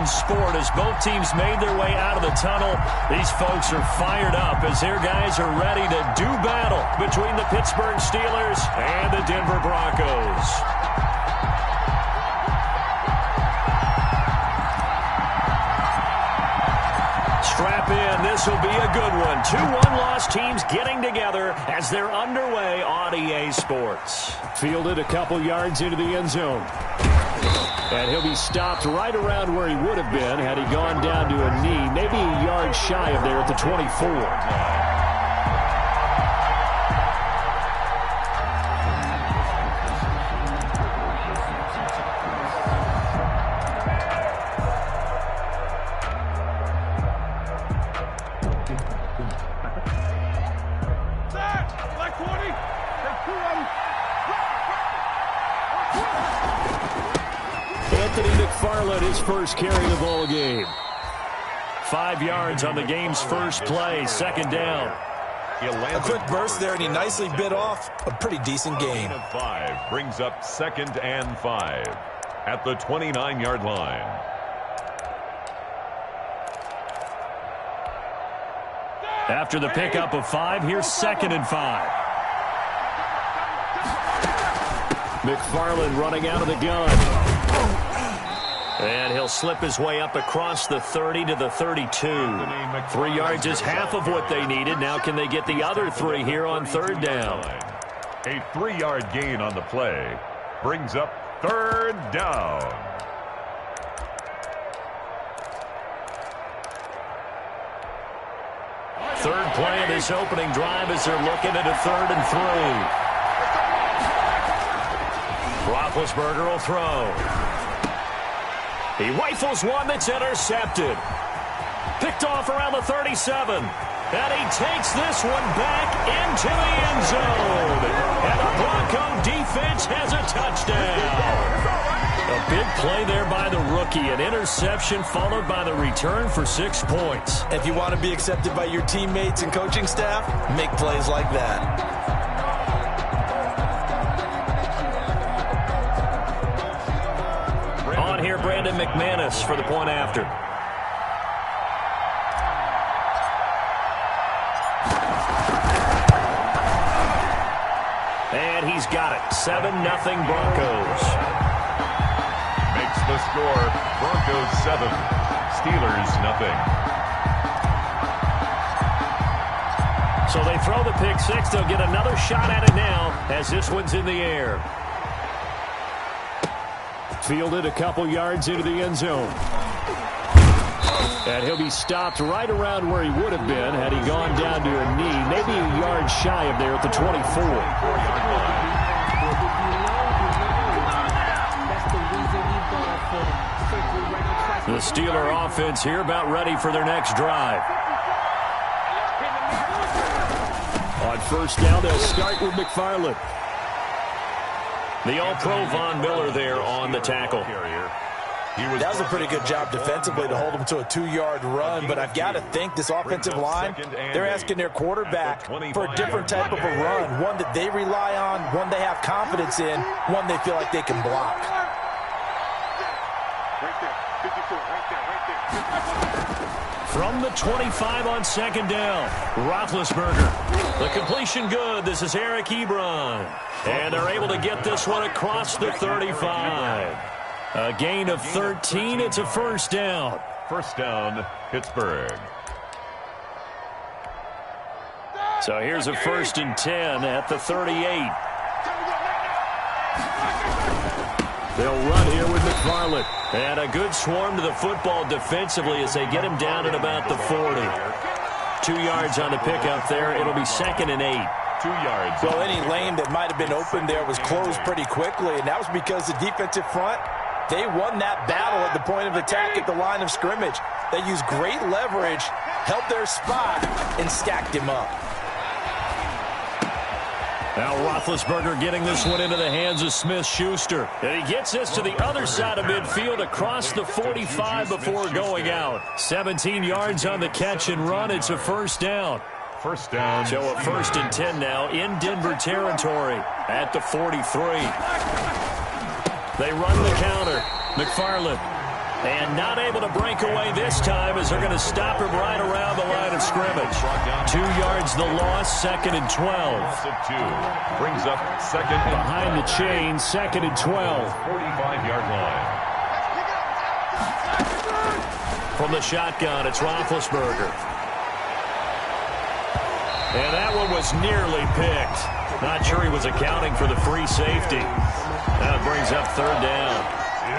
in sport as both teams made their way out of the tunnel. These folks are fired up as their guys are ready to do battle between the Pittsburgh Steelers and the Denver Broncos. Strap in. This will be a good one. Two one-loss teams getting together as they're underway on EA Sports. Fielded a couple yards into the end zone. And he'll be stopped right around where he would have been had he gone down to a knee, maybe a yard shy of there at the 24. His first carry of the ball game. 5 yards on the game's first play. Second down. A quick burst there, and he nicely bit off a pretty decent gain. 5 brings up 2nd and 5 at the 29-yard line. After the pickup of 5, here's 2nd and 5. McFarland running out of the gun. And he'll slip his way up across the 30 to the 32. 3 yards is half of what they needed. Now can they get the other 3 here on 3rd down? A 3-yard gain on the play brings up 3rd down. Third play of this opening drive as they're looking at a 3rd and 3. Roethlisberger will throw. He rifles one that's intercepted. Picked off around the 37. And he takes this one back into the end zone. And the Bronco defense has a touchdown. A big play there by the rookie. An interception followed by the return for 6 points. If you want to be accepted by your teammates and coaching staff, make plays like that. Here, Brandon McManus for the point after. And he's got it. 7-0 Broncos. Makes the score. Broncos 7. Steelers nothing. So they throw the pick 6. They'll get another shot at it now as this one's in the air. Fielded a couple yards into the end zone. And he'll be stopped right around where he would have been had he gone down to a knee, maybe a yard shy of there at the 24. The Steeler offense here about ready for their next drive. On 1st down, they'll start with McFarland. The All-Pro Von Miller there on the tackle. That was a pretty good job defensively to hold him to a 2-yard run, but I've got to think this offensive line, they're asking their quarterback for a different type of a run, one that they rely on, one they have confidence in, one they feel like they can block. From the 25 on 2nd down, Roethlisberger. The completion good. This is Eric Ebron. And they're able to get this one across the 35. A gain of 13. It's a 1st down. 1st down, Pittsburgh. So here's a 1st and 10 at the 38. They'll run here with McFarland. And a good swarm to the football defensively as they get him down at about the 40. 2 yards on the pickup there. It'll be 2nd and 8. 2 yards. Well, any lane that might have been open there was closed pretty quickly, and that was because the defensive front, they won that battle at the point of attack at the line of scrimmage. They used great leverage, held their spot, and stacked him up. Now Roethlisberger getting this one into the hands of Smith-Schuster. And he gets this to the other side of midfield across the 45 before going out. 17 yards on the catch and run. It's a 1st down. 1st down. So a 1st and 10 now in Denver territory at the 43. They run the counter. McFarland And not able to break away this time as they're going to stop him right around the line of scrimmage. 2 yards the loss, 2nd and 12. Loss of 2. Brings up 2nd and behind the chain, 2nd and 12. 45-yard line. From the shotgun, it's Roethlisberger. And that one was nearly picked. Not sure he was accounting for the free safety. That brings up 3rd down.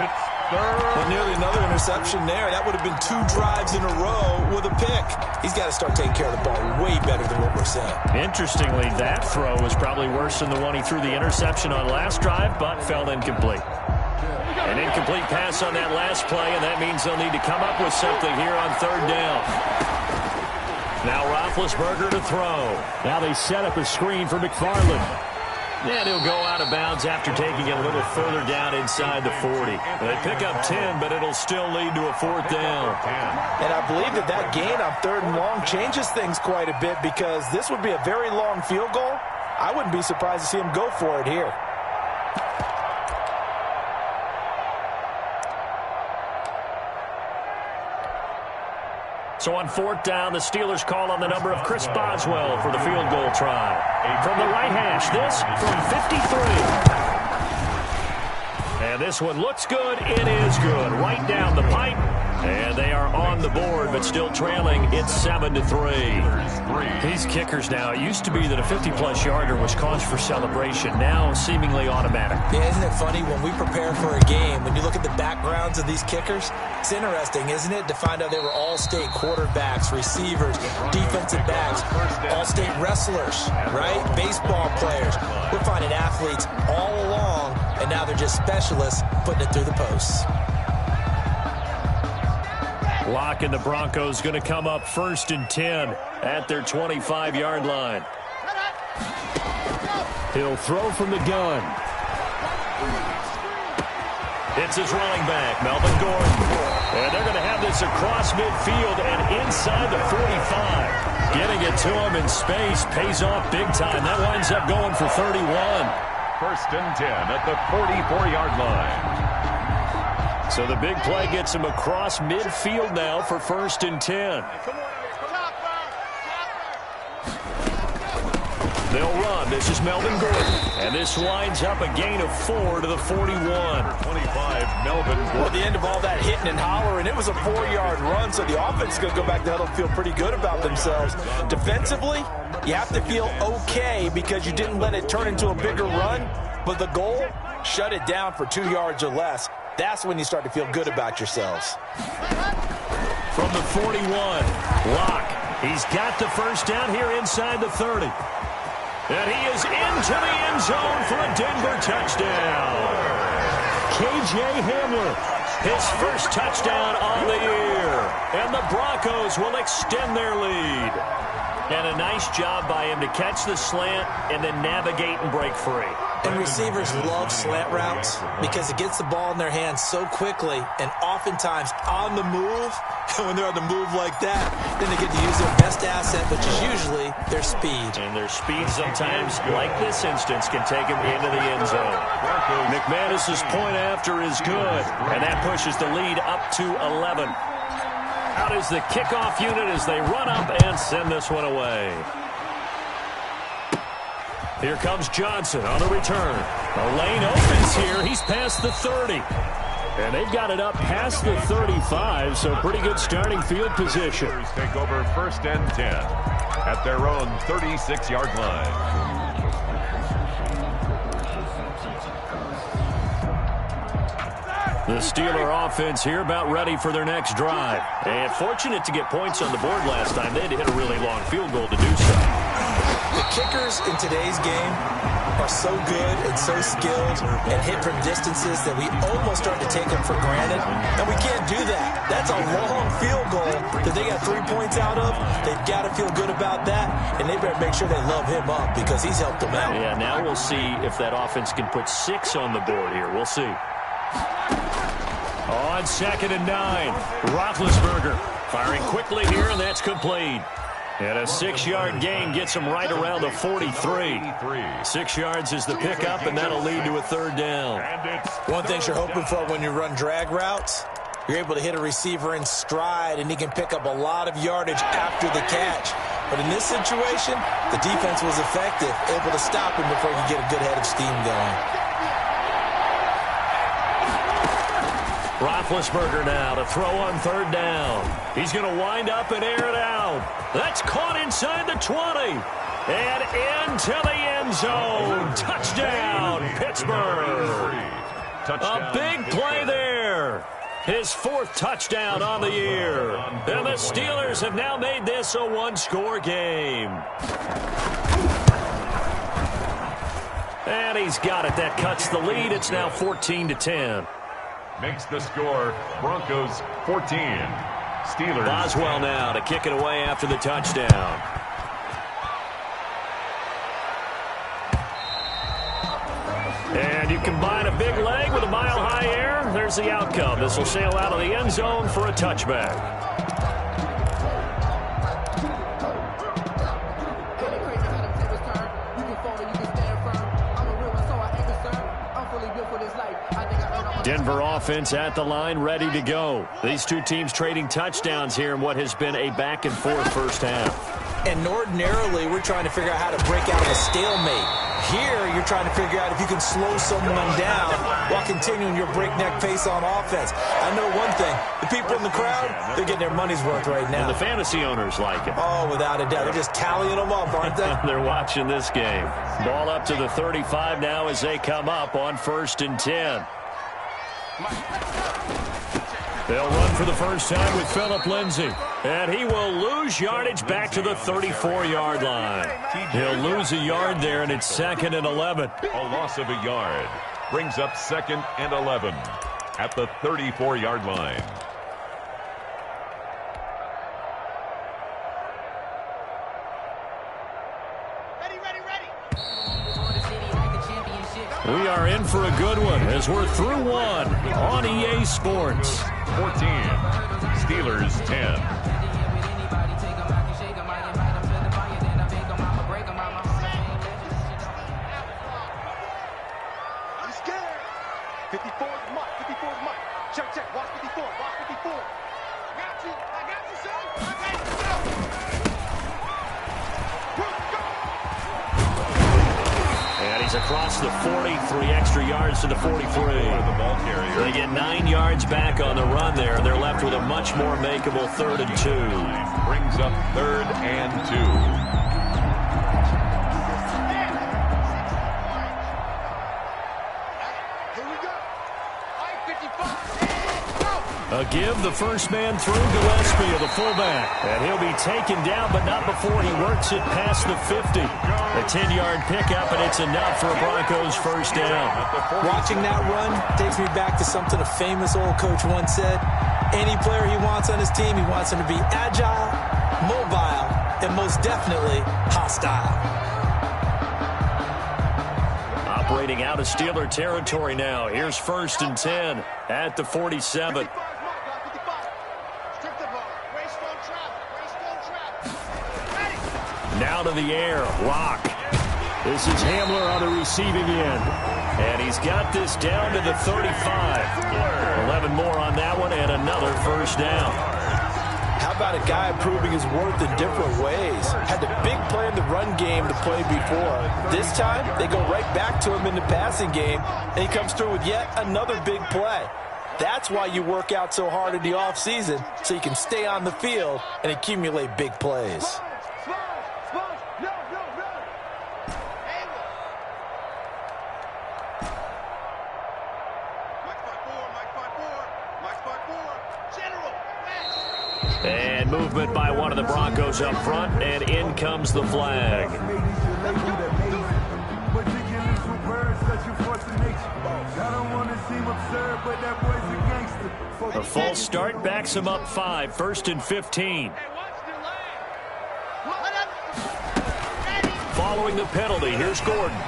It's 3rd. Well, nearly another interception there. That would have been 2 drives in a row with a pick. He's got to start taking care of the ball way better than what we're saying. Interestingly, that throw was probably worse than the one he threw the interception on last drive, but fell incomplete. An incomplete pass on that last play, and that means they'll need to come up with something here on 3rd down. Now Roethlisberger to throw. Now they set up a screen for McFarland. And he'll go out of bounds after taking it a little further down inside the 40. They pick up 10, but it'll still lead to a 4th down. And I believe that gain on 3rd and long changes things quite a bit because this would be a very long field goal. I wouldn't be surprised to see him go for it here. So on 4th down, the Steelers call on the number of Chris Boswell for the field goal try. From the right hash, this from 53. And this one looks good. It is good. Right down the pipe. And they are on the board, but still trailing. It's 7-3. These kickers now, it used to be that a 50-plus yarder was cause for celebration. Now seemingly automatic. Yeah, isn't it funny when we prepare for a game, when you look at the backgrounds of these kickers, it's interesting, isn't it, to find out they were all-state quarterbacks, receivers, defensive backs, all-state wrestlers, right? Baseball players. We're finding athletes all along, and now they're just specialists putting it through the posts. Lock and the Broncos going to come up 1st and 10 at their 25-yard line. He'll throw from the gun. It's his running back, Melvin Gordon. And they're going to have this across midfield and inside the 45. Getting it to him in space pays off big time. That winds up going for 31. 1st and 10 at the 44-yard line. So the big play gets him across midfield now for 1st and 10. They'll run. This is Melvin Gordon. And this winds up a gain of 4 to the 41. 25, Melvin Gordon. Well, at the end of all that hitting and hollering, it was a 4-yard run, so the offense is going to go back to huddle and feel pretty good about themselves. Defensively, you have to feel okay because you didn't let it turn into a bigger run, but the goal, shut it down for 2 yards or less. That's when you start to feel good about yourselves. From the 41, Locke. He's got the 1st down here inside the 30. And he is into the end zone for a Denver touchdown. KJ Hamler. His 1st touchdown on the year. And the Broncos will extend their lead. And a nice job by him to catch the slant and then navigate and break free. And receivers love slant routes because it gets the ball in their hands so quickly and oftentimes on the move. And when they're on the move like that, then they get to use their best asset, which is usually their speed. And their speed sometimes, like this instance, can take them into the end zone. McManus's point after is good, and that pushes the lead up to 11. Out is the kickoff unit as they run up and send this one away. Here comes Johnson on the return. A lane opens here. He's past the 30. And they've got it up past the 35, so pretty good starting field position. Take over 1st and 10 at their own 36-yard line. The Steeler offense here about ready for their next drive. And fortunate to get points on the board last time. They had to hit a really long field goal to do so. The kickers in today's game are so good and so skilled and hit from distances that we almost start to take them for granted. And we can't do that. That's a long field goal that they got 3 points out of. They've got to feel good about that, and they better make sure they love him up because he's helped them out. Yeah, now we'll see if that offense can put 6 on the board here. We'll see. On 2nd and 9, Roethlisberger firing quickly here, and that's complete. And a 6-yard gain gets him right around the 43. 6 yards is the pickup, and that'll lead to a 3rd down. One thing you're hoping for when you run drag routes You're able to hit a receiver in stride, and he can pick up a lot of yardage after the catch. But in this situation, the defense was effective, able to stop him before he could get a good head of steam going. Roethlisberger now to throw on third down. He's going to wind up and air it out. That's caught inside the 20. And into the end zone. Touchdown, Pittsburgh. A big play there. His fourth touchdown on the year. And the Steelers have now made this a one-score game. And he's got it. That cuts the lead. It's now 14-10. Makes the score Broncos 14. Steelers. Boswell now to kick it away after the touchdown. And you combine a big leg with a mile-high air, there's the outcome. This will sail out of the end zone for a touchback. Denver offense at the line, ready to go. These two teams trading touchdowns here in what has been a back-and-forth first half. And ordinarily, we're trying to figure out how to break out of a stalemate. Here, you're trying to figure out if you can slow someone down while continuing your breakneck pace on offense. I know one thing. The people in the crowd, they're getting their money's worth right now. And the fantasy owners like it. Oh, without a doubt. They're just tallying them up, aren't they? They're watching this game. Ball up to the 35 now as they come up on 1st and 10. They'll run for the first time with Phillip Lindsay. And he will lose yardage back to the 34-yard line. He'll lose a yard there, and it's 2nd and 11. A loss of a yard brings up 2nd and 11 at the 34-yard line. We are in for a good one as we're through one on EA Sports. 14, Steelers 10. I'm scared. 54 is Mike. 54 is Mike. Check. Watch 54. Watch 54. I got you, son. I got you, son. And he's across the 40, 3 extra yards to the 43. The ball carrier. They get 9 yards back on the run there, and they're left with a much more makeable 3rd and 2. Brings up 3rd and 2. Here we go. 55. A give, the first man through Gillespie, the fullback. And he'll be taken down, but not before he works it past the 50. A 10-yard pickup, and it's enough for a Broncos first down. Watching that run takes me back to something a famous old coach once said. Any player he wants on his team, he wants him to be agile, mobile, and most definitely hostile. Operating out of Steeler territory now. Here's 1st and 10 at the 47. Now to the air. Lock. This is Hamler on the receiving end. And he's got this down to the 35. 11 more on that one and another first down. How about a guy proving his worth in different ways? Had the big play in the run game to play before. This time, they go right back to him in the passing game, and he comes through with yet another big play. That's why you work out so hard in the offseason, so you can stay on the field and accumulate big plays. And movement by one of the Broncos up front, and in comes the flag. A false start backs him up 5, 1st and 15. Following the penalty, here's Gordon.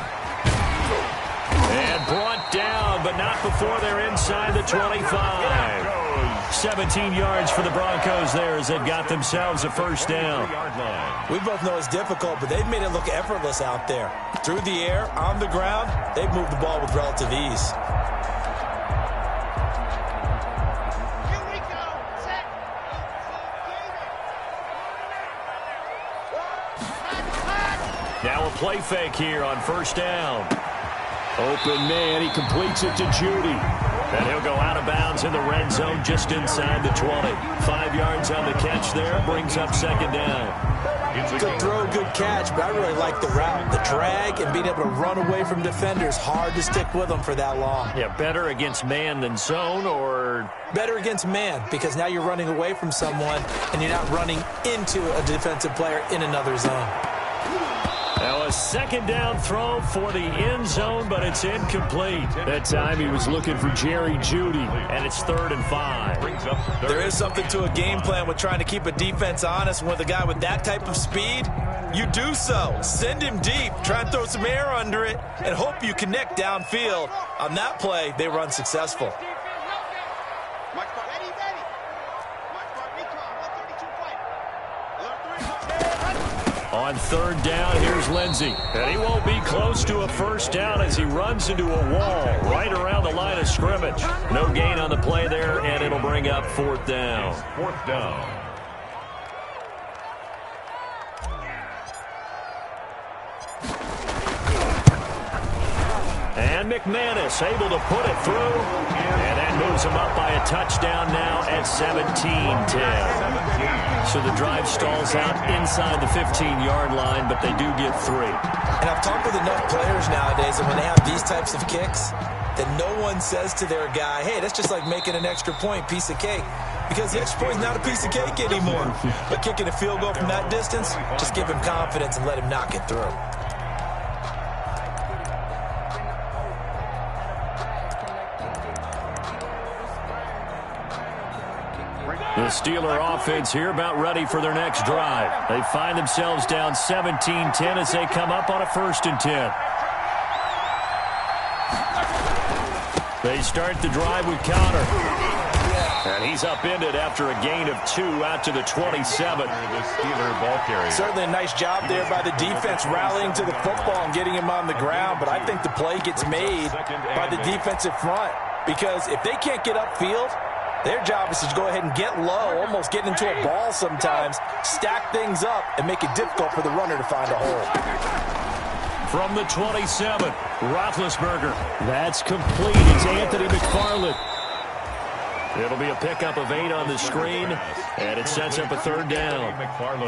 And brought down, but not before they're inside the 25. 17 yards for the Broncos there as they've got themselves a first down. We both know it's difficult, but they've made it look effortless out there. Through the air, on the ground, they've moved the ball with relative ease. Now a play fake here on first down. Open man, he completes it to Judy. And he'll go out of bounds in the red zone just inside the 20. 5 yards on the catch there, brings up second down. Good throw, good catch, but I really like the route. The drag and being able to run away from defenders, hard to stick with them for that long. Yeah, better against man than zone, or? Better against man, because now you're running away from someone and you're not running into a defensive player in another zone. Now a second down throw for the end zone, but it's incomplete. That time he was looking for Jerry Jeudy, and it's 3rd and 5. There is something to a game plan with trying to keep a defense honest. With a guy with that type of speed, you do so. Send him deep, try and throw some air under it, and hope you connect downfield. On that play, they were unsuccessful. On 3rd down, here's Lindsey. And he won't be close to a first down as he runs into a wall right around the line of scrimmage. No gain on the play there, and it'll bring up 4th down. 4th down. And McManus able to put it through. And that moves him up by a touchdown now at 17-10. So the drive stalls out inside the 15-yard line, but they do get 3. And I've talked with enough players nowadays, and when they have these types of kicks, that no one says to their guy, hey, that's just like making an extra point, piece of cake. Because the extra point is not a piece of cake anymore. But kicking a field goal from that distance, just give him confidence and let him knock it through. The Steeler offense here about ready for their next drive. They find themselves down 17-10 as they come up on a 1st and 10. They start the drive with Connor. And he's upended after a gain of 2 out to the 27. The Steeler ball carrier. Certainly a nice job there by the defense rallying to the football and getting him on the ground. But I think the play gets made by the defensive front. Because if they can't get upfield, their job is to go ahead and get low, almost get into a ball sometimes, stack things up, and make it difficult for the runner to find a hole. From the 27, Roethlisberger. That's complete. It's Anthony McFarland. It'll be a pickup of 8 on the screen, and it sets up a 3rd down.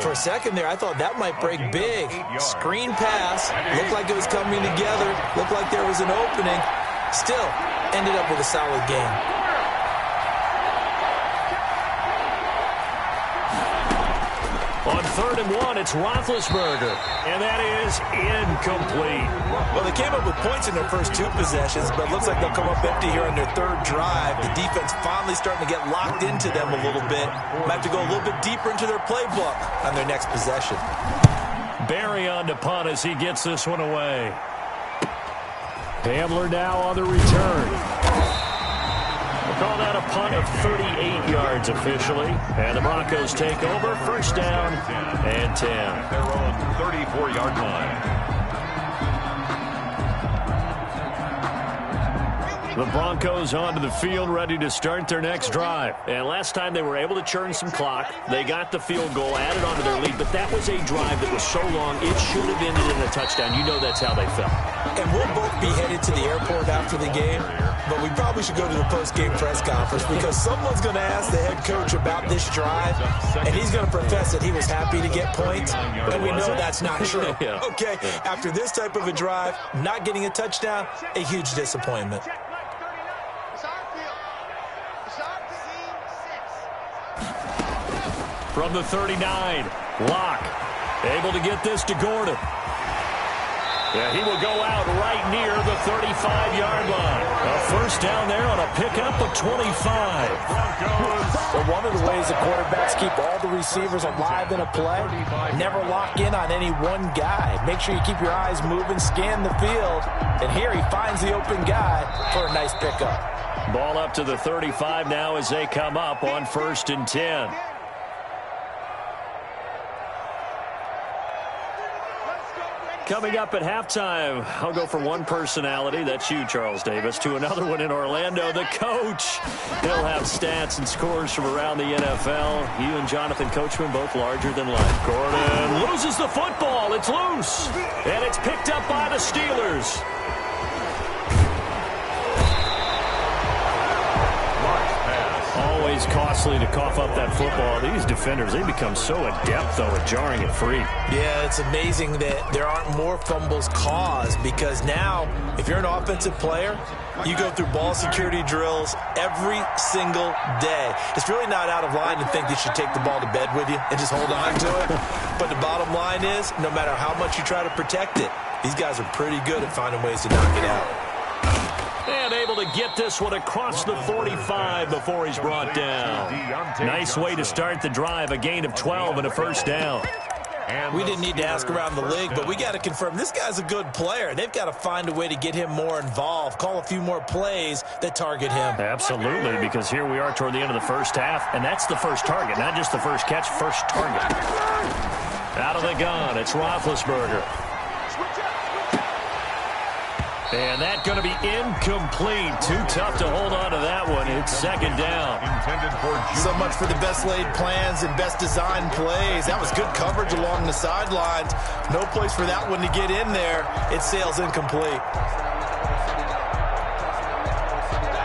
For a second there, I thought that might break big. Screen pass, looked like it was coming together, looked like there was an opening. Still, ended up with a solid game. On 3rd and 1, it's Roethlisberger, and that is incomplete. Well, they came up with points in their first 2 possessions, but it looks like they'll come up empty here on their 3rd drive. The defense finally starting to get locked into them a little bit. Might have to go a little bit deeper into their playbook on their next possession. Barry on to punt as he gets this one away. Hamler now on the return. We'll call that a punt of 38 yards officially. And the Broncos take over. 1st down and 10. Their own 34-yard line. The Broncos onto the field, ready to start their next drive. And last time they were able to churn some clock. They got the field goal, added onto their lead, but that was a drive that was so long, it should have ended in a touchdown. You know that's how they felt. And we'll both be headed to the airport after the game, but we probably should go to the post-game press conference because someone's going to ask the head coach about this drive, and he's going to profess that he was happy to get points, and we know that's not true. Okay, after this type of a drive, not getting a touchdown, a huge disappointment. From the 39, Locke able to get this to Gordon. Yeah, he will go out right near the 35-yard line. A 1st down there on a pickup of 25. Well, one of the ways the quarterbacks keep all the receivers alive in a play, never lock in on any one guy. Make sure you keep your eyes moving, scan the field, and here he finds the open guy for a nice pickup. Ball up to the 35 now as they come up on 1st and 10. Coming up at halftime, I'll go from one personality, that's you, Charles Davis, to another one in Orlando, the coach. He'll have stats and scores from around the NFL. You and Jonathan Coachman both larger than life. Gordon loses the football. It's loose. And it's picked up by the Steelers. Always costly to cough up that football. These defenders, they become so adept, though, at jarring it free. Yeah, it's amazing that there aren't more fumbles caused because now, if you're an offensive player, you go through ball security drills every single day. It's really not out of line to think you should take the ball to bed with you and just hold on to it. But the bottom line is, no matter how much you try to protect it, these guys are pretty good at finding ways to knock it out. And able to get this one across the 45 before he's brought down. Nice way to start the drive, a gain of 12 and a first down. We didn't need to ask around the league, but we got to confirm this guy's a good player. They've got to find a way to get him more involved, call a few more plays that target him. Absolutely, because here we are toward the end of the first half, and that's the first target, not just the first catch, first target. Out of the gun, it's Roethlisberger. And that's going to be incomplete. Too tough to hold on to that one. It's second down. So much for the best laid plans and best designed plays. That was good coverage along the sidelines. No place for that one to get in there. It sails incomplete.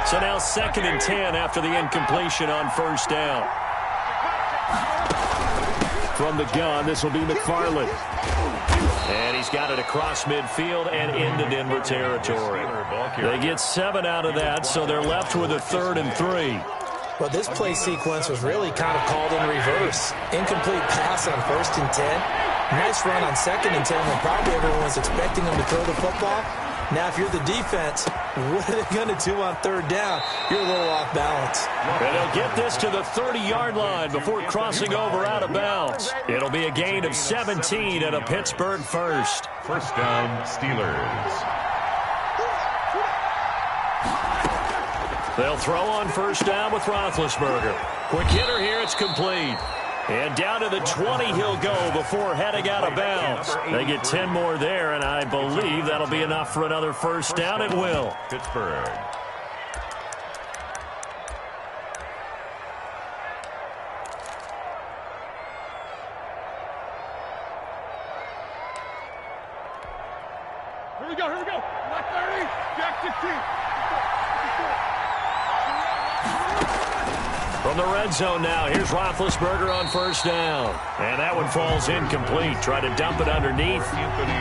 So now 2nd and 10 after the incompletion on first down. From the gun, this will be McFarland. And he's got it across midfield and into Denver territory. They get 7 out of that, so they're left with a 3rd and 3. Well, this play sequence was really kind of called in reverse. Incomplete pass on 1st and 10. Nice run on 2nd and 10 when probably everyone was expecting them to throw the football. Now, if you're the defense, what are they going to do on 3rd down? You're a little off balance. And they'll get this to the 30-yard line before crossing over out of bounds. It'll be a gain of 17 and a Pittsburgh first. First down, Steelers. They'll throw on first down with Roethlisberger. Quick hitter here, it's complete. And down to the 20 he'll go before heading out of bounds. They get 10 more there, and I believe that'll be enough for another first down. It will. Pittsburgh. Here we go, here we go. Left 30, back 15. From the red zone now, here's Roethlisberger on first down. And that one falls incomplete. Try to dump it underneath.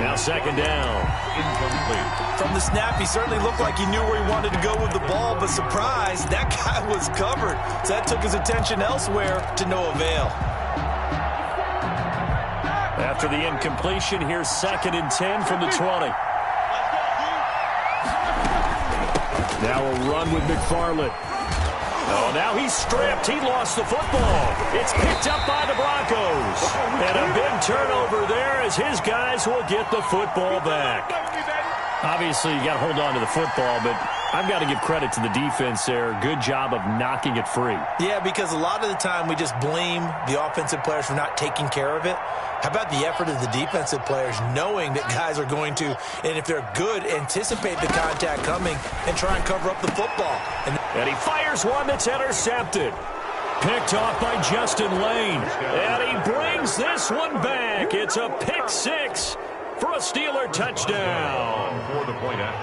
Now 2nd down. Incomplete. From the snap, he certainly looked like he knew where he wanted to go with the ball, but surprise, that guy was covered. So that took his attention elsewhere to no avail. After the incompletion, here's 2nd and 10 from the 20. Now a run with McFarland. Oh, now he's stripped. He lost the football. It's picked up by the Broncos. And a big turnover there as his guys will get the football back. Obviously, you got to hold on to the football, but I've got to give credit to the defense there. Good job of knocking it free. Yeah, because a lot of the time we just blame the offensive players for not taking care of it. How about the effort of the defensive players knowing that guys are going to, and if they're good, anticipate the contact coming and try and cover up the football. And he fires one that's intercepted. Picked off by Justin Lane. And he brings this one back. It's a pick 6 for a Steeler touchdown.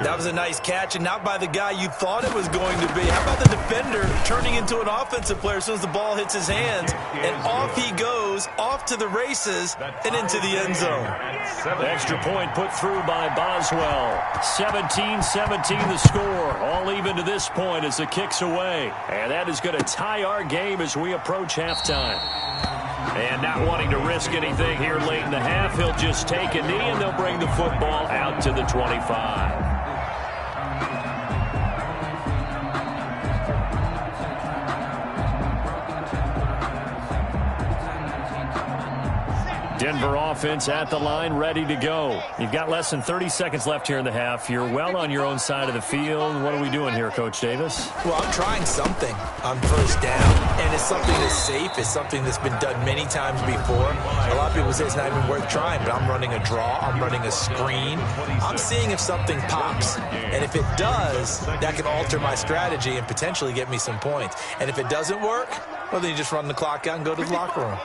That was a nice catch, and not by the guy you thought it was going to be. How about the defender turning into an offensive player as soon as the ball hits his hands, and off he goes, off to the races, and into the end zone. Extra point put through by Boswell. 17-17 the score. All even to this point as the kick's away. And that is going to tie our game as we approach halftime. And not wanting to risk anything here late in the half, he'll just take a knee and they'll bring the football out to the 25. Denver offense at the line, ready to go. You've got less than 30 seconds left here in the half. You're well on your own side of the field. What are we doing here, Coach Davis? Well, I'm trying something on first down, and it's something that's safe. It's something that's been done many times before. A lot of people say it's not even worth trying, but I'm running a draw. I'm running a screen. I'm seeing if something pops, and if it does, that can alter my strategy and potentially get me some points. And if it doesn't work, well, then you just run the clock out and go to the locker room.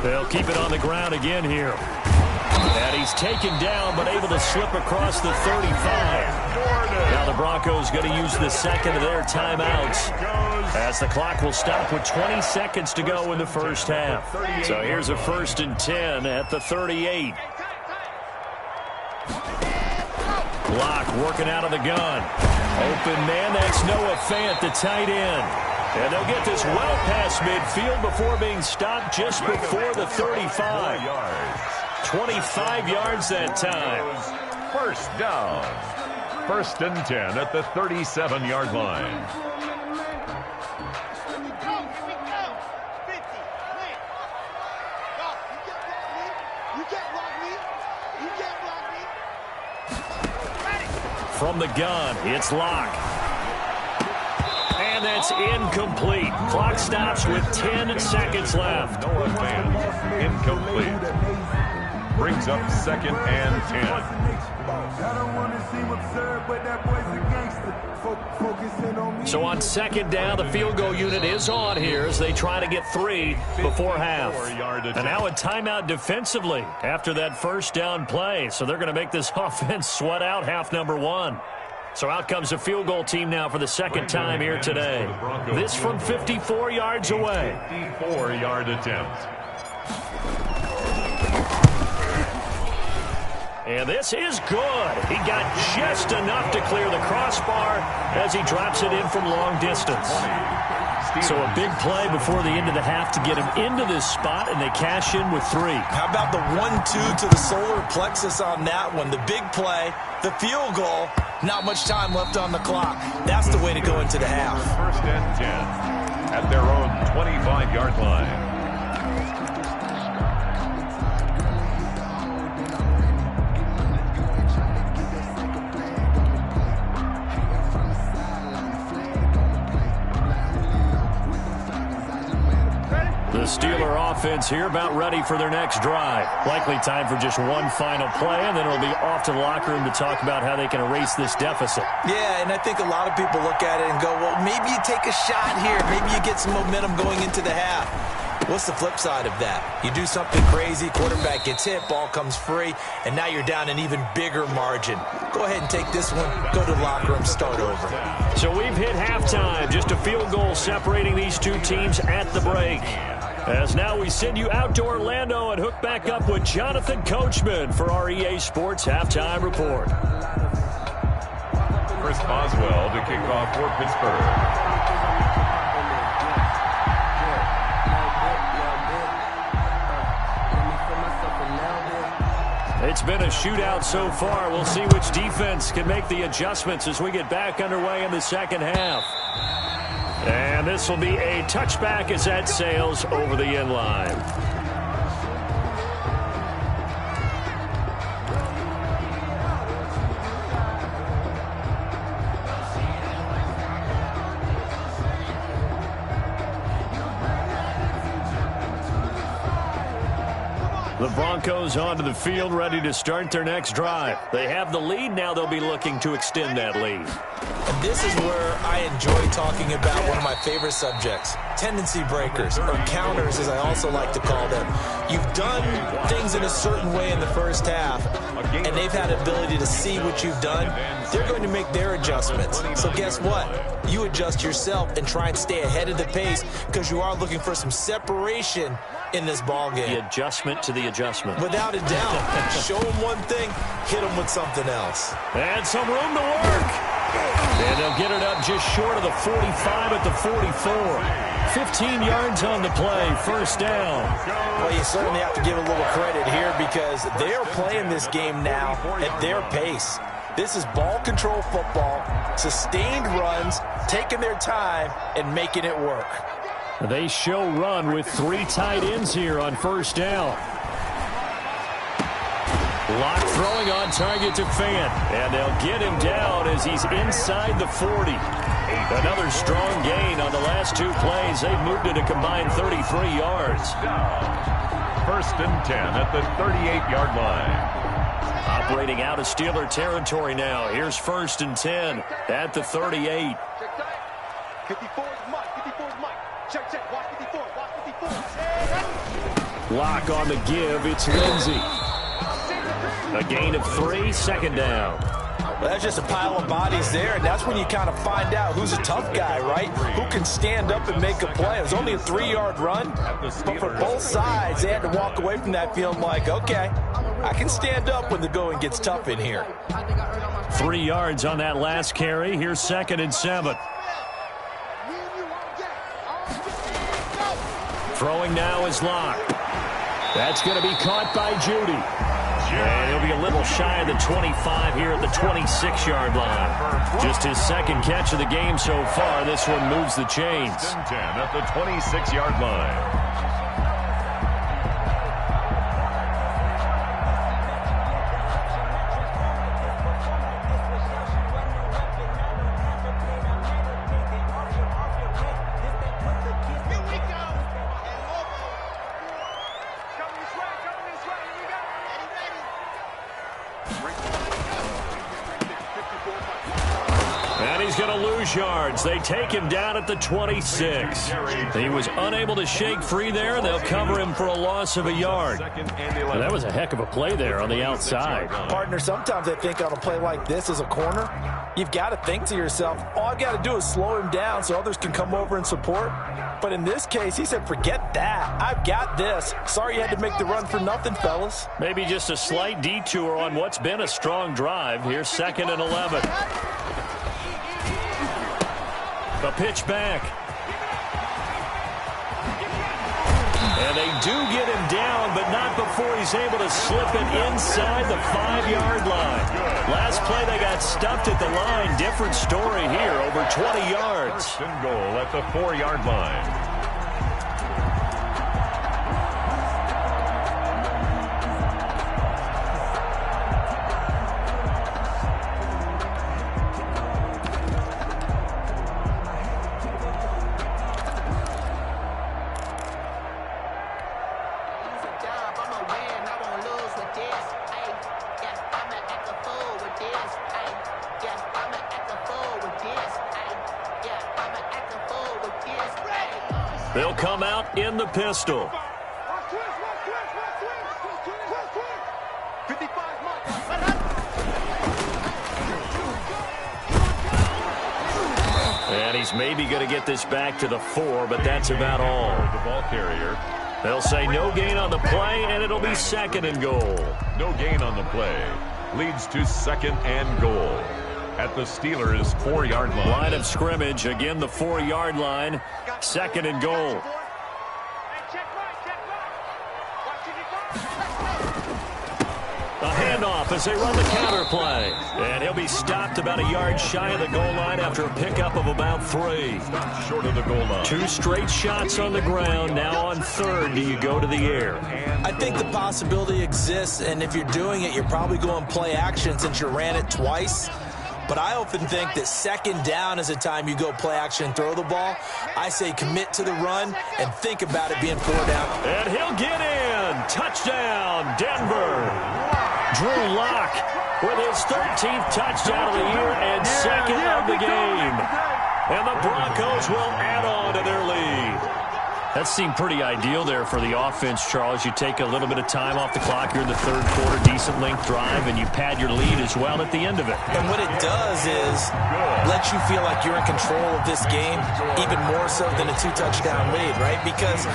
They'll keep it on the ground again here. And he's taken down, but able to slip across the 35. Now the Broncos going to use the second of their timeouts, as the clock will stop with 20 seconds to go in the first half. So here's a 1st and 10 at the 38. Block working out of the gun. Open man, that's Noah Fant, the tight end. And they'll get this well past midfield before being stopped just before the 35. 25 yards that time. First down. 1st and 10 at the 37-yard line. From the gun, it's Locke. And that's incomplete. Clock stops with 10 seconds left. Noah Fant, incomplete. Brings up 2nd and 10. So on 2nd down, the field goal unit is on here as they try to get 3 before half. And now a timeout defensively after that first down play. So they're going to make this offense sweat out half number 1. So out comes the field goal team now for the 2nd time here today. This from 54 yards away. 54-yard attempt. And this is good. He got just enough to clear the crossbar as he drops it in from long distance. So a big play before the end of the half to get him into this spot, and they cash in with 3. How about the 1-2 to the solar plexus on that one? The big play, the field goal, not much time left on the clock. That's the way to go into the half. 1st and 10 at their own 25-yard line. The Steeler offense here about ready for their next drive. Likely time for just one final play, and then it'll be off to the locker room to talk about how they can erase this deficit. Yeah, and I think a lot of people look at it and go, well, maybe you take a shot here. Maybe you get some momentum going into the half. What's the flip side of that? You do something crazy, quarterback gets hit, ball comes free, and now you're down an even bigger margin. Go ahead and take this one, go to the locker room, start over. So we've hit halftime, just a field goal separating these two teams at the break. As now we send you out to Orlando and hook back up with Jonathan Coachman for our EA Sports Halftime Report. Chris Boswell to kick off for Pittsburgh. It's been a shootout so far. We'll see which defense can make the adjustments as we get back underway in the second half. And this will be a touchback as that sails over the end line. The Broncos onto the field, ready to start their next drive. They have the lead. Now they'll be looking to extend that lead. And this is where I enjoy talking about one of my favorite subjects, tendency breakers, or counters as I also like to call them. You've done things in a certain way in the first half, and they've had the ability to see what you've done. They're going to make their adjustments. So guess what? You adjust yourself and try and stay ahead of the pace because you are looking for some separation in this ball game. The adjustment to the adjustment. Without a doubt. Show them one thing, hit them with something else. And some room to work. And they'll get it up just short of the 45 at the 44. 15 yards on the play, first down. Well, you certainly have to give a little credit here because they are playing this game now at their pace. This is ball control football, sustained runs, taking their time, and making it work. They show run with 3 tight ends here on first down. Lock throwing on target to Fant. And they'll get him down as he's inside the 40. Another strong gain on the last 2 plays. They've moved it a combined 33 yards. First and 10 at the 38-yard line. Operating out of Steeler territory now. Here's first and 10 at the 38. 54 is Mike. 54 is Mike. Check, check. Watch 54. Watch 54. Lock on the give. It's Lindsey. A gain of 3, second down. Well, that's just a pile of bodies there, and that's when you kind of find out who's a tough guy, right? Who can stand up and make a play. It was only a 3-yard run, but for both sides, they had to walk away from that feeling like, okay, I can stand up when the going gets tough in here. 3 yards on that last carry. Here's second and 7. Throwing now is Lock. That's going to be caught by Judy. And he'll be a little shy of the 25 here at the 26-yard line. Just his second catch of the game so far. This one moves the chains. 10 at the 26-yard line. Yards. They take him down at the 26. He was unable to shake free there, and they'll cover him for a loss of a yard. Well, that was a heck of a play there on the outside. Partner, sometimes I think on a play like this as a corner, you've got to think to yourself, all I've got to do is slow him down so others can come over and support. But in this case, he said, forget that. I've got this. Sorry you had to make the run for nothing, fellas. Maybe just a slight detour on what's been a strong drive. Here's second and 11. A pitch back. And they do get him down, but not before he's able to slip it inside the 5-yard line. Last play, they got stuffed at the line. Different story here, over 20 yards. First and goal at the 4-yard line. They'll come out in the pistol. And he's maybe going to get this back to the 4, but that's about all. The ball carrier. They'll say no gain on the play, and it'll be second and goal. No gain on the play. Leads to second and goal at the Steelers' 4-yard line. Line of scrimmage, again the 4-yard line. Second and goal. A handoff as they run the counter play. And he'll be stopped about a yard shy of the goal line after a pickup of about 3. Short of the goal line. 2 straight shots on the ground. Now on third, do you go to the air? I think the possibility exists, and if you're doing it, you're probably going play action since you ran it twice. But I often think that second down is a time you go play action and throw the ball. I say commit to the run and think about it being 4 down. And he'll get in. Touchdown, Denver. Drew Lock with his 13th touchdown of the year and second of the game. And the Broncos will add on to their lead. That seemed pretty ideal there for the offense, Charles. You take a little bit of time off the clock here in the third quarter, decent length drive, and you pad your lead as well at the end of it. And what it does is let you feel like you're in control of this game, even more so than a 2-touchdown lead, right? Because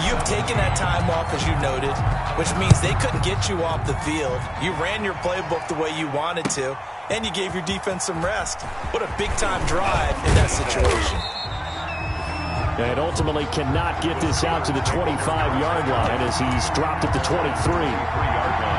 you've taken that time off, as you noted, which means they couldn't get you off the field. You ran your playbook the way you wanted to, and you gave your defense some rest. What a big-time drive in that situation. And ultimately cannot get this out to the 25-yard line as he's dropped at the 23. 3-yard line.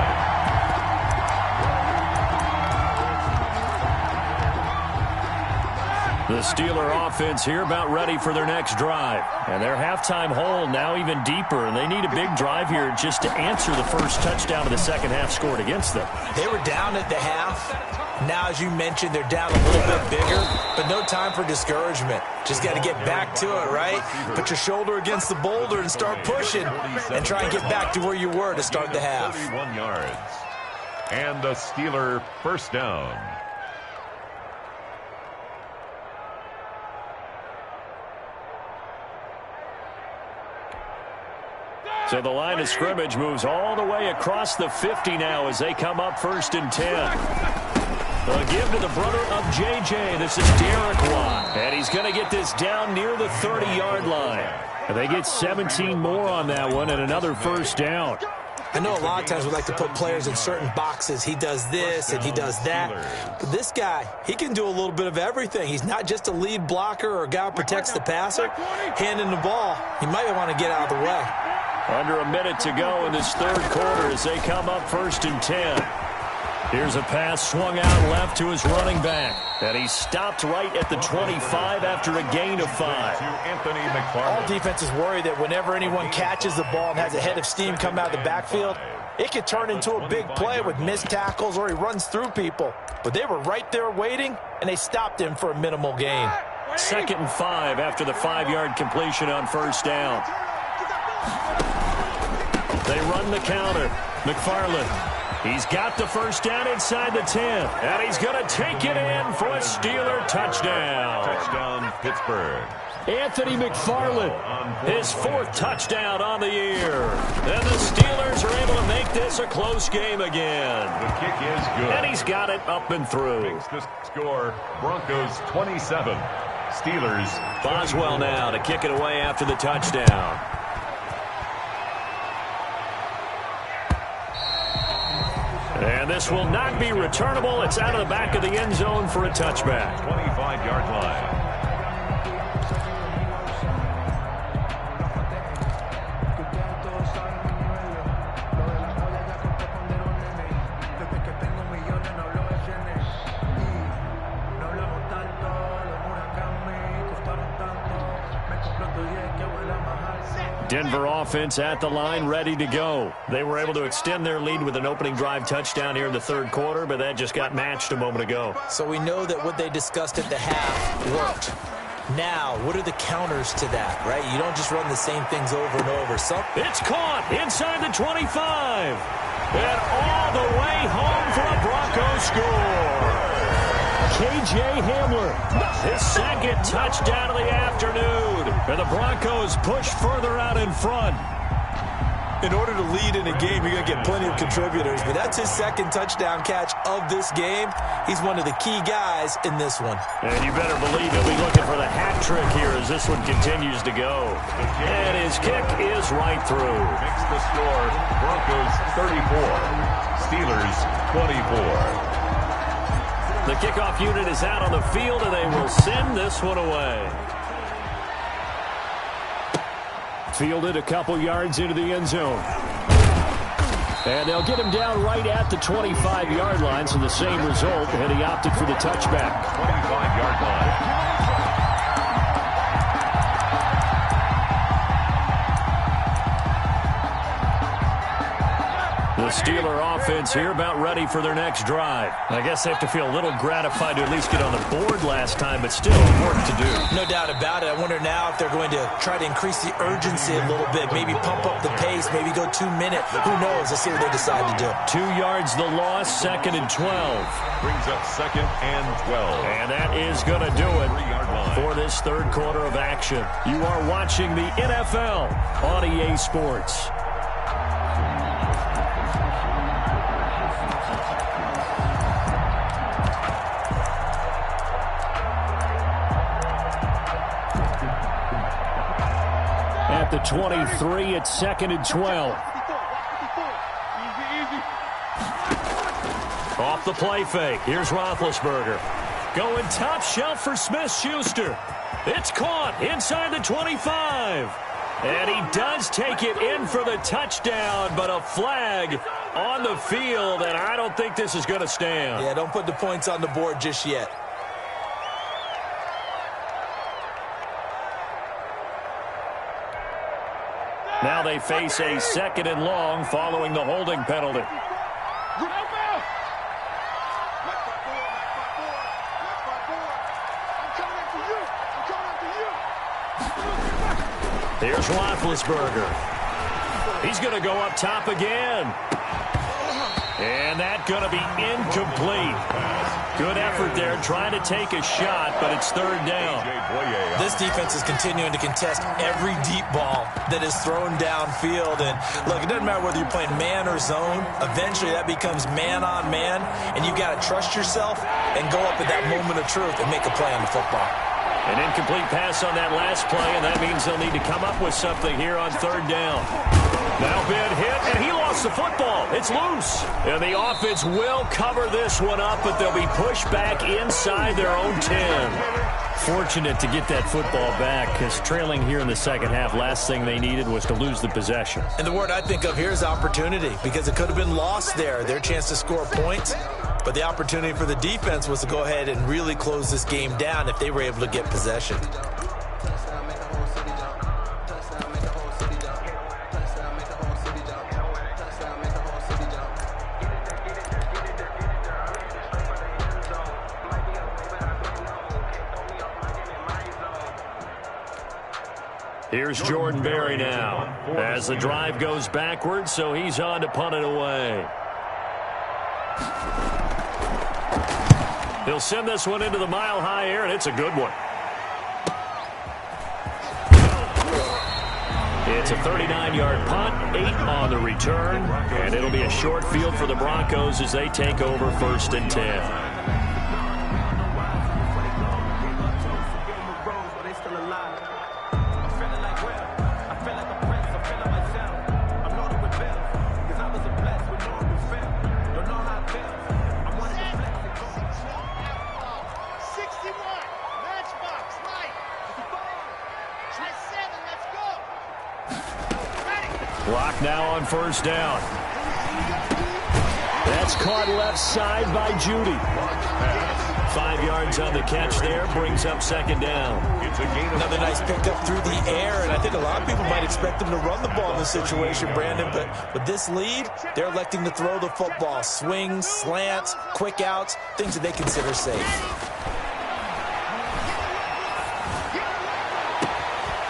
The Steeler offense here about ready for their next drive. And their halftime hole now even deeper, and they need a big drive here just to answer the first touchdown of the second half scored against them. They were down at the half. Now, as you mentioned, they're down a little bit bigger, but no time for discouragement. Just got to get back to it, right? Put your shoulder against the boulder and start pushing and try and get back to where you were to start the half. 31 yards. And a Steeler first down. So the line of scrimmage moves all the way across the 50 now as they come up 1st and 10. A give to the brother of J.J. This is Derek Watt. And he's going to get this down near the 30-yard line. And they get 17 more on that one and another first down. I know a lot of times we like to put players in certain boxes. He does this and he does that. But this guy, he can do a little bit of everything. He's not just a lead blocker or a guy who protects the passer. Handing the ball, he might want to get out of the way. Under a minute to go in this third quarter as they come up 1st and 10. Here's a pass swung out left to his running back. And he stopped right at the 25 after a gain of 5. All defenses worry that whenever anyone catches the ball and has a head of steam come out of the backfield, it could turn into a big play with missed tackles or he runs through people. But they were right there waiting, and they stopped him for a minimal gain. 2nd and 5 after the 5-yard completion on first down. They run the counter. McFarland. He's got the first down inside the 10. And he's going to take it in for a Steeler touchdown. Touchdown, Pittsburgh. Anthony McFarland, his 4th touchdown on the year. And the Steelers are able to make this a close game again. The kick is good. And he's got it up and through. Makes the score, Broncos 27. Steelers. Boswell now to kick it away after the touchdown. And this will not be returnable. It's out of the back of the end zone for a touchback. 25-yard line. Denver offense at the line, ready to go. They were able to extend their lead with an opening drive touchdown here in the third quarter, but that just got matched a moment ago. So we know that what they discussed at the half worked. Now, what are the counters to that, right? You don't just run the same things over and over. It's caught inside the 25. And all the way home for a Broncos score. K.J. Hamler, his 2nd touchdown of the afternoon. And the Broncos push further out in front. In order to lead in a game, you're going to get plenty of contributors. But that's his 2nd touchdown catch of this game. He's one of the key guys in this one. And you better believe he'll be looking for the hat trick here as this one continues to go. And his kick is right through. Makes the score, Broncos 34. Steelers 24. The kickoff unit is out on the field, and they will send this one away. Fielded a couple yards into the end zone. And they'll get him down right at the 25-yard line, so the same result, and he opted for the touchback. 25-yard line. The Steeler offense here about ready for their next drive. I guess they have to feel a little gratified to at least get on the board last time, but still work to do. No doubt about it. I wonder now if they're going to try to increase the urgency a little bit, maybe pump up the pace, maybe go 2 minute. Who knows? Let's see what they decide to do. 2 yards the loss, 2nd and 12. Brings up 2nd and 12. And that is going to do it for this third quarter of action. You are watching the NFL on EA Sports. At the 23, it's 2nd and 12. Off the play fake. Here's Roethlisberger. Going top shelf for Smith-Schuster. It's caught inside the 25. And he does take it in for the touchdown, but a flag on the field, and I don't think this is going to stand. Yeah, don't put the points on the board just yet. Now they face a 2nd and long following the holding penalty. Here's Roethlisberger. He's going to go up top again. And that's going to be incomplete. Good effort there trying to take a shot, but it's 3rd down. This defense is continuing to contest every deep ball that is thrown downfield. And look, it doesn't matter whether you're playing man or zone. Eventually that becomes man on man, and you've got to trust yourself and go up at that moment of truth and make a play on the football. An incomplete pass on that last play, and that means they'll need to come up with something here on 3rd down. Now been hit, and he lost the football. It's loose. And the offense will cover this one up, but they'll be pushed back inside their own 10. Fortunate to get that football back, because trailing here in the 2nd half, last thing they needed was to lose the possession. And the word I think of here is opportunity, because it could have been lost there. Their chance to score points. But the opportunity for the defense was to go ahead and really close this game down if they were able to get possession. Here's Jordan Berry now as the drive goes backwards, so he's on to punt it away. He'll send this one into the mile-high air, and it's a good one. It's a 39-yard punt, 8 on the return, and it'll be a short field for the Broncos as they take over 1st and 10. Clock now on 1st down. That's caught left side by Judy. 5 yards on the catch there, brings up 2nd down. Another nice pickup through the air, and I think a lot of people might expect them to run the ball in this situation, Brandon, but with this lead, they're electing to throw the football. Swings, slants, quick outs, things that they consider safe.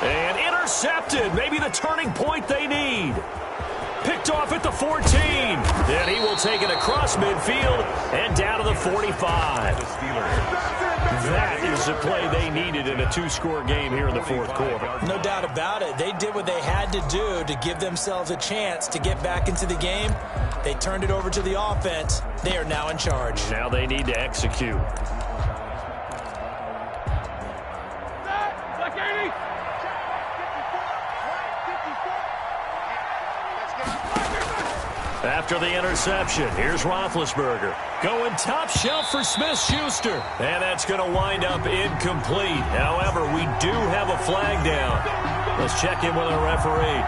And intercepted, maybe the turning point they need. Picked off at the 14. And he will take it across midfield and down to the 45. That is the play they needed in a 2-score game here in the 4th quarter. No doubt about it. They did what they had to do to give themselves a chance to get back into the game. They turned it over to the offense. They are now in charge. Now they need to execute. After the interception, here's Roethlisberger. Going top shelf for Smith-Schuster. And that's going to wind up incomplete. However, we do have a flag down. Let's check in with our referee.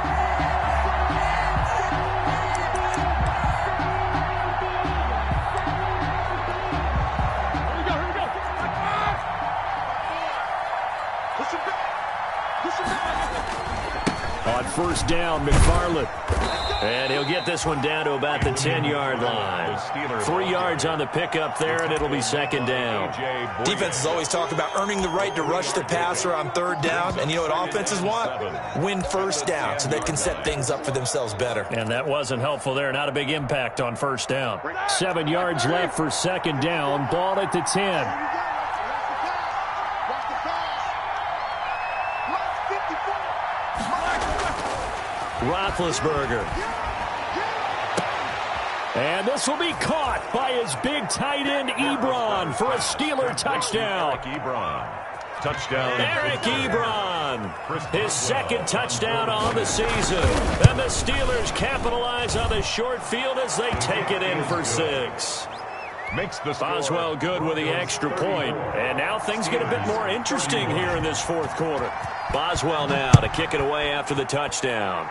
On 1st down, McFarland. And he'll get this one down to about the 10-yard line. 3 yards on the pickup there, and it'll be 2nd down. Defenses always talk about earning the right to rush the passer on 3rd down. And you know what offenses want? Win 1st down so they can set things up for themselves better. And that wasn't helpful there. Not a big impact on 1st down. 7 yards left for 2nd down. Ball at the 10. Roethlisberger. And this will be caught by his big tight end, Ebron, for a Steeler touchdown. Touchdown. Eric Ebron, his 2nd touchdown on the season. And the Steelers capitalize on the short field as they take it in for 6. Makes the Boswell good with the extra point. And now things get a bit more interesting here in this 4th quarter. Boswell now to kick it away after the touchdown.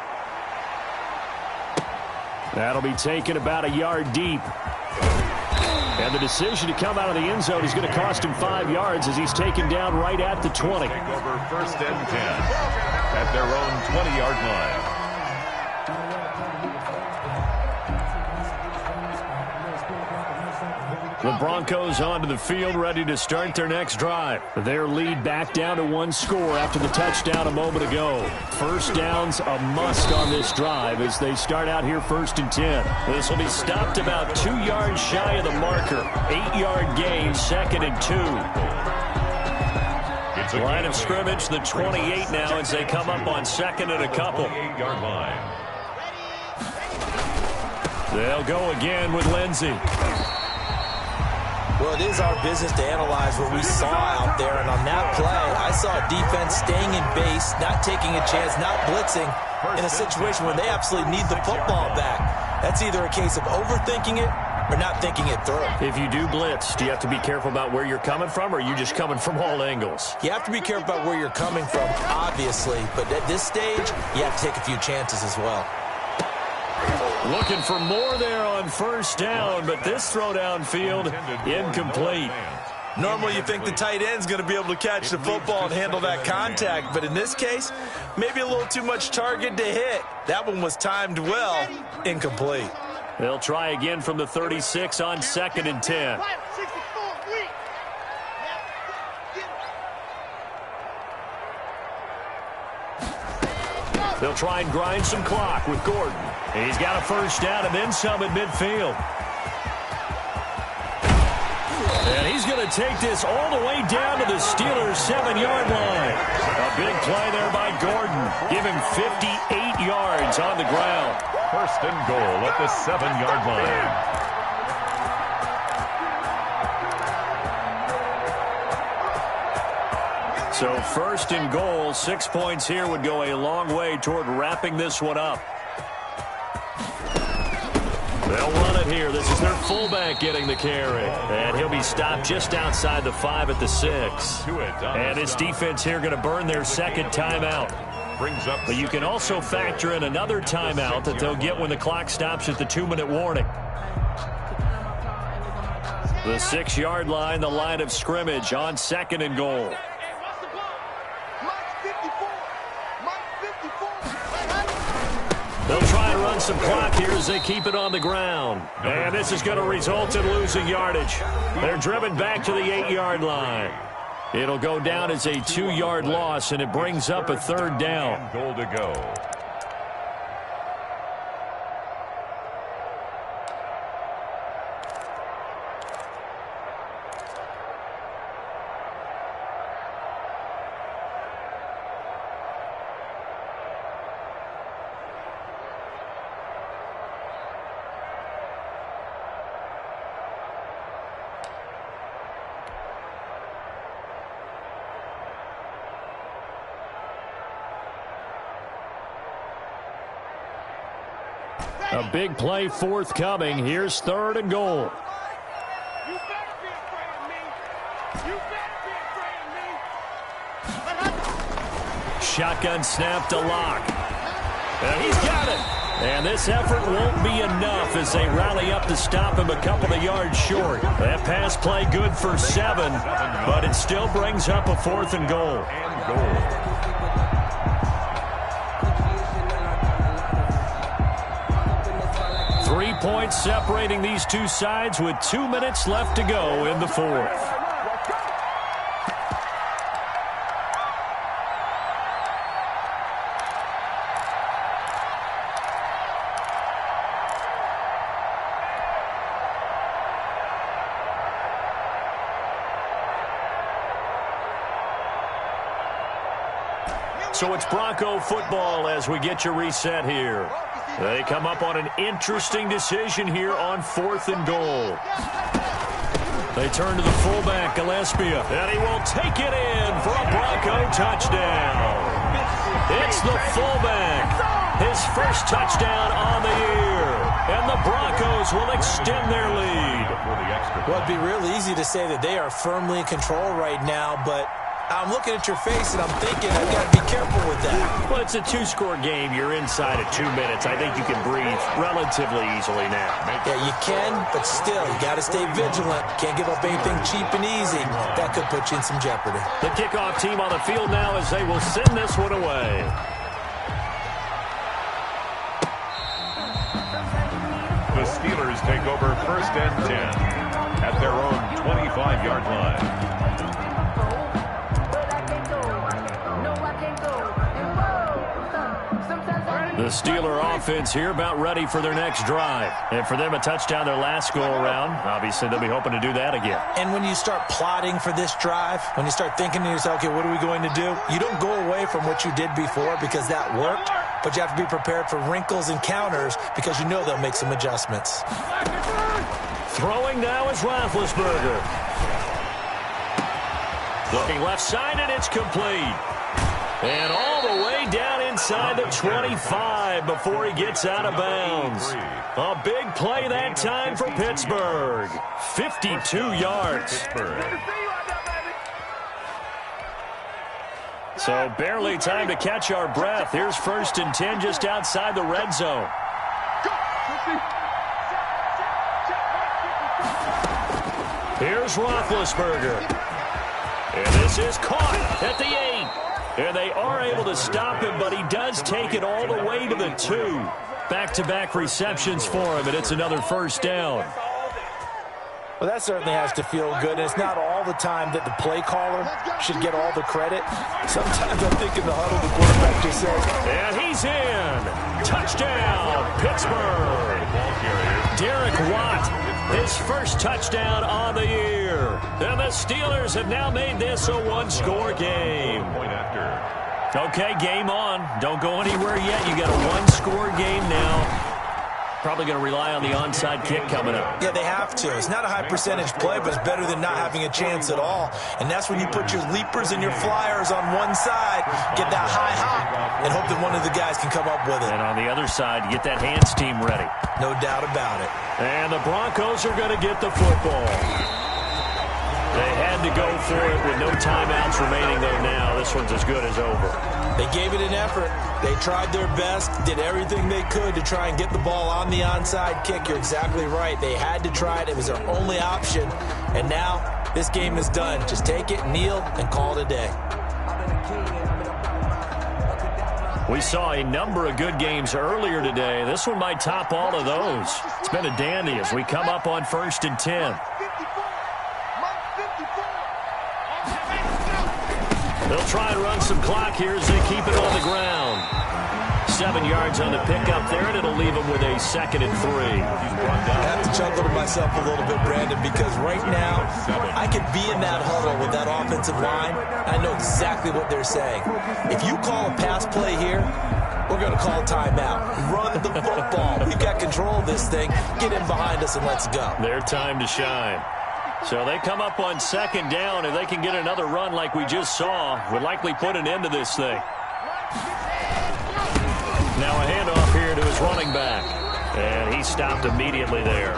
That'll be taken about a yard deep. And the decision to come out of the end zone is going to cost him 5 yards as he's taken down right at the 20. Take over 1st and 10 at their own 20-yard line. The Broncos onto the field, ready to start their next drive. Their lead back down to 1 score after the touchdown a moment ago. First down's a must on this drive as they start out here 1st and 10. This will be stopped about 2 yards shy of the marker. 8-yard gain, 2nd and 2. Line of scrimmage, the 28 now as they come up on 2nd and a couple. 8-yard line. They'll go again with Lindsey. Well, it is our business to analyze what we saw out there, and on that play, I saw a defense staying in base, not taking a chance, not blitzing, in a situation where they absolutely need the football back. That's either a case of overthinking it or not thinking it through. If you do blitz, do you have to be careful about where you're coming from, or are you just coming from all angles? You have to be careful about where you're coming from, obviously, but at this stage, you have to take a few chances as well. Looking for more there on 1st down, but this throw downfield incomplete. Normally you think the tight end's going to be able to catch the football and handle that contact, but in this case, maybe a little too much target to hit. That one was timed well, incomplete. They'll try again from the 36 on 2nd and 10. They'll try and grind some clock with Gordon. He's got a 1st down and then some at midfield. And he's going to take this all the way down to the Steelers' 7-yard line. A big play there by Gordon. Give him 58 yards on the ground. 1st and goal at the 7-yard line. So 1st and goal, 6 points here would go a long way toward wrapping this one up. They'll run it here. This is their fullback getting the carry. And he'll be stopped just outside the 5 at the 6. And this defense here going to burn their 2nd timeout. But you can also factor in another timeout that they'll get when the clock stops at the 2-minute warning. The 6-yard line, the line of scrimmage on 2nd and goal. They'll try and run some clock here as they keep it on the ground. And this is going to result in losing yardage. They're driven back to the 8-yard line. It'll go down as a 2-yard loss, and it brings up a 3rd down. Goal to go. A big play forthcoming. Here's 3rd and goal. You better be afraid of me. You better be afraid of me. Shotgun snap to Lock. And he's got it. And this effort won't be enough as they rally up to stop him a couple of yards short. That pass play good for 7, but it still brings up a 4th and goal. 3 points separating these two sides with 2 minutes left to go in the 4th. So it's Bronco football as we get you reset here. They come up on an interesting decision here on 4th and goal. They turn to the fullback, Gillespie, and he will take it in for a Bronco touchdown. It's the fullback, his first touchdown on the year, and the Broncos will extend their lead. Well, it'd be real easy to say that they are firmly in control right now, but I'm looking at your face and I'm thinking I've got to be careful with that. Well, it's a 2-score game. You're inside of 2 minutes. I think you can breathe relatively easily now. Yeah, you can, but still, you got to stay vigilant. Can't give up anything cheap and easy. That could put you in some jeopardy. The kickoff team on the field now as they will send this one away. The Steelers take over 1st and 10. at their own 25-yard line. The Steeler offense here about ready for their next drive. And for them, a touchdown their last go-around. Obviously, they'll be hoping to do that again. And when you start plotting for this drive, when you start thinking to yourself, okay, what are we going to do? You don't go away from what you did before because that worked, but you have to be prepared for wrinkles and counters because you know they'll make some adjustments. Throwing now is Roethlisberger. Looking left side, and it's complete. And all the way down inside the 25 before he gets out of bounds. A big play that time for Pittsburgh. 52 yards. So barely time to catch our breath. Here's 1st and 10 just outside the red zone. Here's Roethlisberger. And this is caught at the 8. And they are able to stop him, but he does take it all the way to the 2. Back-to-back receptions for him, and it's another 1st down. Well, that certainly has to feel good, and it's not all the time that the play caller should get all the credit. Sometimes I think in the huddle, the quarterback just says, and he's in. Touchdown, Pittsburgh. Derek Watt, his first touchdown on the year. And the Steelers have now made this a one-score game. Okay, game on. Don't go anywhere yet. You got a one-score game now. Probably going to rely on the onside kick coming up. Yeah, they have to. It's not a high percentage play, but it's better than not having a chance at all. And that's when you put your leapers and your flyers on one side, get that high hop, and hope that one of the guys can come up with it. And on the other side, get that hands team ready. No doubt about it. And the Broncos are going to get the football. They had to go for it with no timeouts remaining, though, now. This one's as good as over. They gave it an effort. They tried their best, did everything they could to try and get the ball on the onside kick. You're exactly right. They had to try it. It was their only option. And now this game is done. Just take it, kneel, and call it a day. We saw a number of good games earlier today. This one might top all of those. It's been a dandy as we come up on 1st and 10. They'll try and run some clock here as they keep it on the ground. 7 yards on the pickup there, and it'll leave them with a 2nd and 3. I have to chuckle to myself a little bit, Brandon, because right now I could be in that huddle with that offensive line. I know exactly what they're saying. If you call a pass play here, we're going to call timeout. Run the football. We've got control of this thing. Get in behind us and let's go. Their time to shine. So they come up on 2nd down. If they can get another run like we just saw, would likely put an end to this thing. Now a handoff here to his running back. And he stopped immediately there.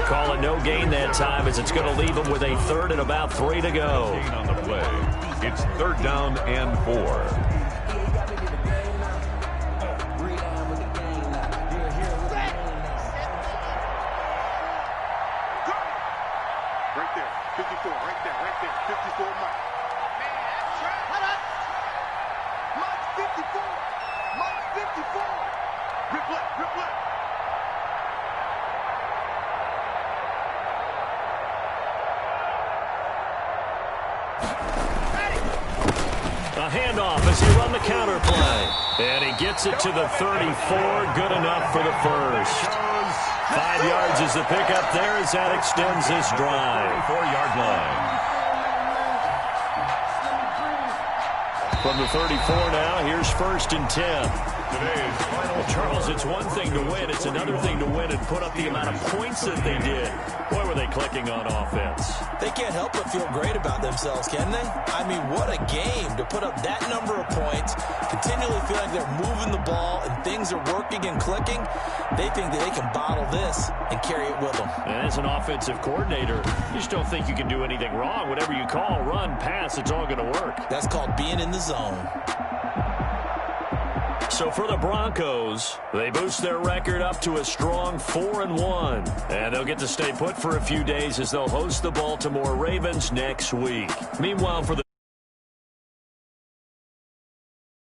Call it no gain that time as it's going to leave him with a 3rd and about 3 to go. On the play. It's 3rd down and 4. A handoff as he run the counter play. And he gets it to the 34. Good enough for the 1st. 5 yards is the pickup there as that extends this drive. 4-yard line. From the 34 now, here's 1st and 10. Well, Charles, it's one thing to win. It's another thing to win and put up the amount of points that they did. Boy, were they clicking on offense. They can't help but feel great about themselves, can they? I mean, what a game to put up that number of points, continually feel like they're moving the ball and things are working and clicking. They think that they can bottle this and carry it with them. And as an offensive coordinator, you just don't think you can do anything wrong. Whatever you call, run, pass, it's all going to work. That's called being in the zone. So for the Broncos, they boost their record up to a strong 4-1. And they'll get to stay put for a few days as they'll host the Baltimore Ravens next week. Meanwhile, for the